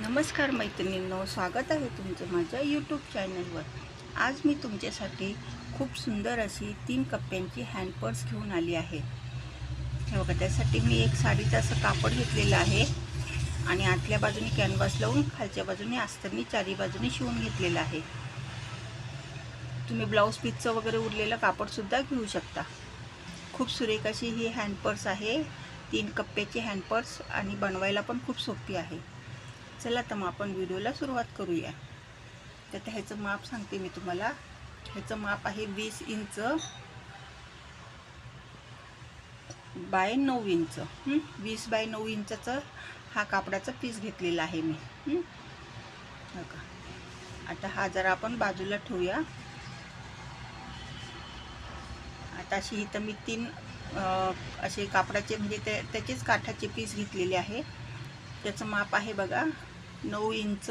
नमस्कार मैत्रिणींनो, स्वागत आहे तुमचं माझ्या यूट्यूब चॅनलवर। आज मी तुमच्यासाठी खूप सुंदर अशी 3 कप्प्यांची हँड पर्स घेऊन आली आहे। हे बघा, त्यासाठी मी एक साडीचं असं कापड घेतलेलं आहे आणि आतल्या बाजूने कॅनव्हास लावून खालच्या बाजूने अस्तरनी चारी बाजूने शिवून घेतलेलं आहे। तुम्ही ब्लाऊज पीसचं वगैरे उरलेलं कापडसुद्धा घेऊ शकता। खूप सुरेख अशी ही हँड पर्स आहे। 3 कप्प्याची हँड पर्स आणि बनवायला पण खूप सोपी आहे। चला तर मग आपण व्हिडिओला सुरुवात करूया। तर ह्याचं माप सांगते मी तुम्हाला। ह्याचं माप आहे 20 इंच बाय 9 इंच। 20 बाय 9 इंचाचं हा कापडाचा पीस घेतलेला आहे मी। बघा, आता हा जरा आपण बाजूला ठेवूया। आता अशी इथं मी 3 असे कापडाचे म्हणजे त्याचेच काठाचे पीस घेतलेले आहे। त्याचं माप आहे बघा 9 इंच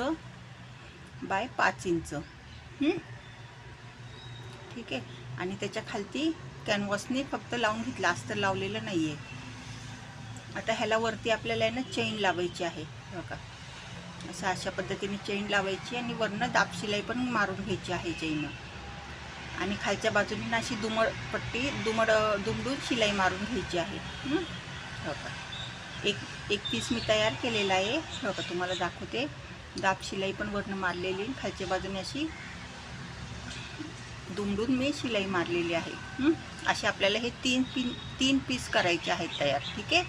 बाय 5 इंच। ठीक आहे। आणि त्याच्या खालती कॅनव्हासने फक्त लावून घेतलं, अस्तर लावलेलं नाही आहे। आता ह्याला वरती आपल्याला आहे ना चेन लावायची आहे। बघा, अशा पद्धतीने चेन लावायची आणि वरनं दाब शिलाई पण मारून घ्यायची आहे चेन। आणि खालच्या बाजूने अशी दुमडून शिलाई मारून घ्यायची आहे। बघा, एक पीस मी तयार केलेला आहे। बघा, तुम्हाला दाखवते। दाब शिलाई पण वरनं मारलेली, खालच्या बाजूने अशी दुमडून मी शिलाई मारलेली आहे। असे आपल्याला हे 3 पीस करायचे आहेत तयार। ठीक आहे।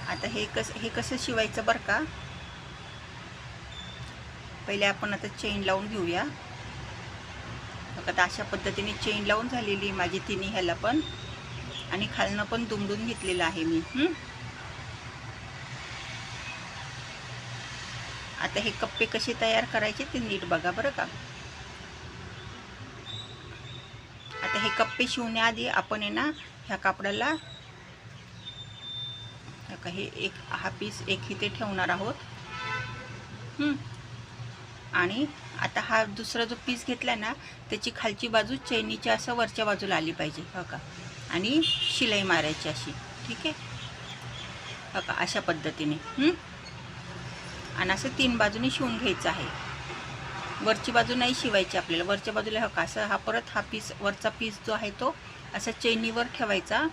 आता हे कसं शिवायचं बरं का। पहिले आपण आता चेन लावून घेऊया। आता अशा पद्धतीने चेन लावून झालेली माझी तिन्ही ह्याला पण, आणि खालनं पण दुमडून घेतलेलं आहे मी। आता हे कप्पे कसे तयार करायचे ते नीट बघा बरं का। आता हे कप्पे शिवण्याआधी आपण आहे ना ह्या कापडाला हे हा पीस एक इथे ठेवणार आहोत। आणि आता हा दुसरा जो पीस घेतला ना त्याची खालची बाजू चैनीच्या असं वरच्या बाजूला आली पाहिजे। बघा, आणि शिलाई मारायची अशी। ठीक आहे। बघा, अशा पद्धतीने आणि असं 3 बाजूने शिवून घ्यायचं आहे। वरची बाजू नाही शिवायची आपल्याला। वरच्या बाजूला बघा असं परत हा पीस, वरचा पीस जो आहे तो असा चैनीवर ठेवायचा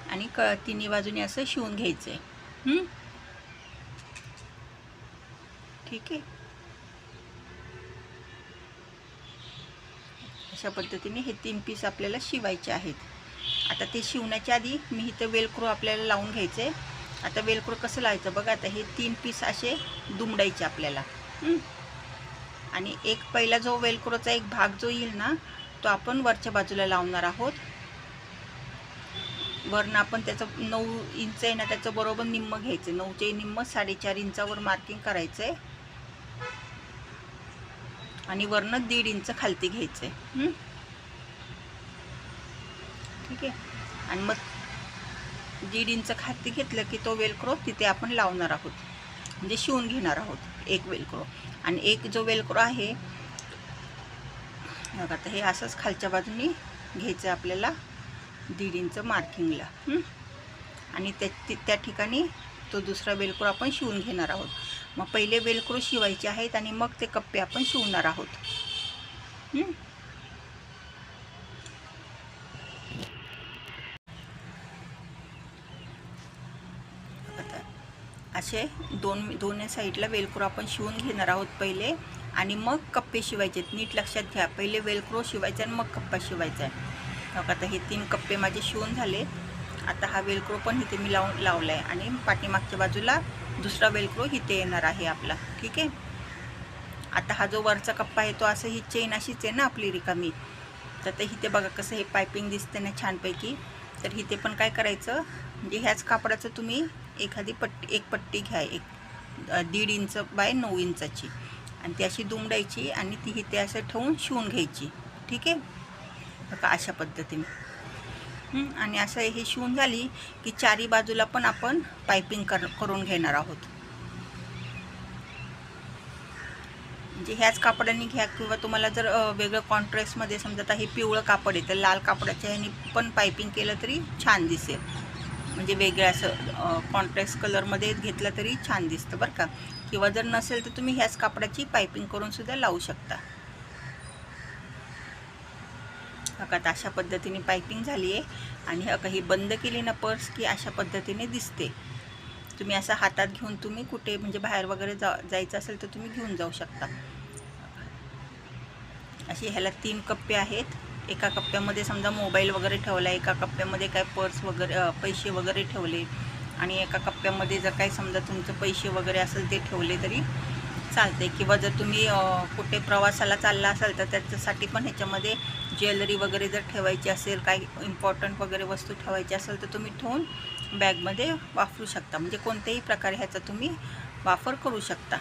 आणि तिन्ही बाजूने असं शिवून घ्यायचं आहे। ठीक आहे। अशा पद्धतीने हे 3 पीस आपल्याला शिवायचे आहेत। आता ते शिवण्याच्या आधी मी इथं वेलक्रो आपल्याला लावून घ्यायचे। आता वेलक्रो कसं लावायचं बघा। आता हे 3 पीस असे दुमडायचे आपल्याला। आणि एक पहिला जो वेलक्रोचा एक भाग जो येईल ना तो आपण वरच्या बाजूला लावणार आहोत। वरनं आपण त्याचं 9 इंच आहे ना त्याचं बरोबर निम्म घ्यायचं। 9चे निम्म 4.5 इंचावर मार्किंग करायचं आहे आणि वरनं 1.5 इंच खालती घ्यायचं आहे। ठीक आहे। आणि मग 1.5 इंच खालती घेतलं की तो वेलक्रो तिथे आपण लावणार आहोत, म्हणजे शिवून घेणार आहोत एक वेलक्रो। आणि एक जो वेलक्रो आहे बघा, तर हे असंच खालच्या बाजूने घ्यायचं आपल्याला 1.5 इंच मार्किंगला। आणि त्या ठिकाणी तो दुसरा वेलक्रो आपण शिवून घेणार आहोत। मग पहिले वेलक्रो शिवायचे आहेत आणि मग ते कप्पे आपण शिवणार आहोत। असे दोन्ही साईडला वेलक्रो आपण शिवून घेणार आहोत पहिले, आणि मग कप्पे शिवायचे। नीट लक्षात घ्या, पहिले वेलक्रो शिवायचा आणि मग कप्पा शिवायचा आहे। आता हे 3 कप्पे माझे शिवून झाले। आता हा वेलक्रो पण इथे मी लावला आहे आणि पाठीमागच्या बाजूला दुसरा वेलक्रो इथे येणार आहे आपला। ठीक आहे। आता हा जो वरचा कप्पा आहे तो असं ही चेन अशीच आहे ना आपली रिकामी। तर इथे बघा कसं हे पायपिंग दिसते ना छानपैकी। तर इथे पण काय करायचं, म्हणजे ह्याच कापडाचं तुम्ही एखादी एक पट्टी घ्या, 1.5 इंच बाय 9 इंचाची, आणि ती अशी दुमडायची आणि ती इथे असं ठेवून शिवून घ्यायची। ठीक आहे। बघा, अशा पद्धतीने। आणि असं हे शिवून झाली की चारी बाजूला पण आपण पायपिंग करून घेणार आहोत। म्हणजे ह्याच कापडाने घ्या किंवा तुम्हाला जर वेगळं कॉन्ट्रास्टमध्ये समजा आता हे पिवळं कापड आहे तर लाल कापडाच्या ह्याने पण पायपिंग केलं तरी छान दिसेल. म्हणजे वेगळं असं कॉन्ट्रास्ट कलरमध्ये घेतलं तरी छान दिसतं बरं का. किंवा जर नसेल तर तुम्ही ह्याच कापडाची पायपिंग करून सुद्धा लावू शकता. बघा अशा पद्धतीने पायपिंग झाली आहे आणि ही बंद केली ना पर्स की अशा पद्धतीने दिसते. तुम्ही असं हातात घेऊन तुम्ही कुठे म्हणजे बाहेर वगैरे जायचं असेल तर तुम्ही घेऊन जाऊ शकता. असे ह्याला 3 कप्पे आहेत. एका कप्प्यामध्ये समजा मोबाईल वगैरे ठेवला, एका कप्प्यामध्ये काय पर्स वगैरे पैसे वगैरे ठेवले आणि एका कप्प्यामध्ये जर काही समजा तुमचं पैसे वगैरे असेल ते ठेवले तरी चालते. किंवा जर तुम्ही कुठे प्रवासाला चालला असाल तर त्याच्यासाठी पण ह्याच्यामध्ये ज्वेलरी वगैरे जर ठेवायची असेल, काही इम्पॉर्टंट वगैरे वस्तू ठेवायची असेल तर तुम्ही ठेवून बॅगमध्ये वापरू शकता. म्हणजे कोणत्याही प्रकारे ह्याचा तुम्ही वापर करू शकता.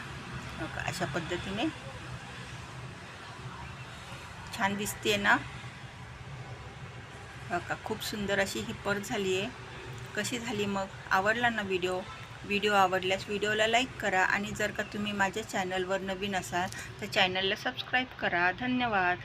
अशा पद्धतीने छान दिसते ना. बघा खूप सुंदर अशी ही पर्स झाली आहे. कशी झाली मग? आवडला ना व्हिडिओ आवडल्यास व्हिडिओला लाईक करा आणि जर का तुम्ही माझ्या चॅनलवर नवीन असाल तर चॅनलला सबस्क्राईब करा. धन्यवाद.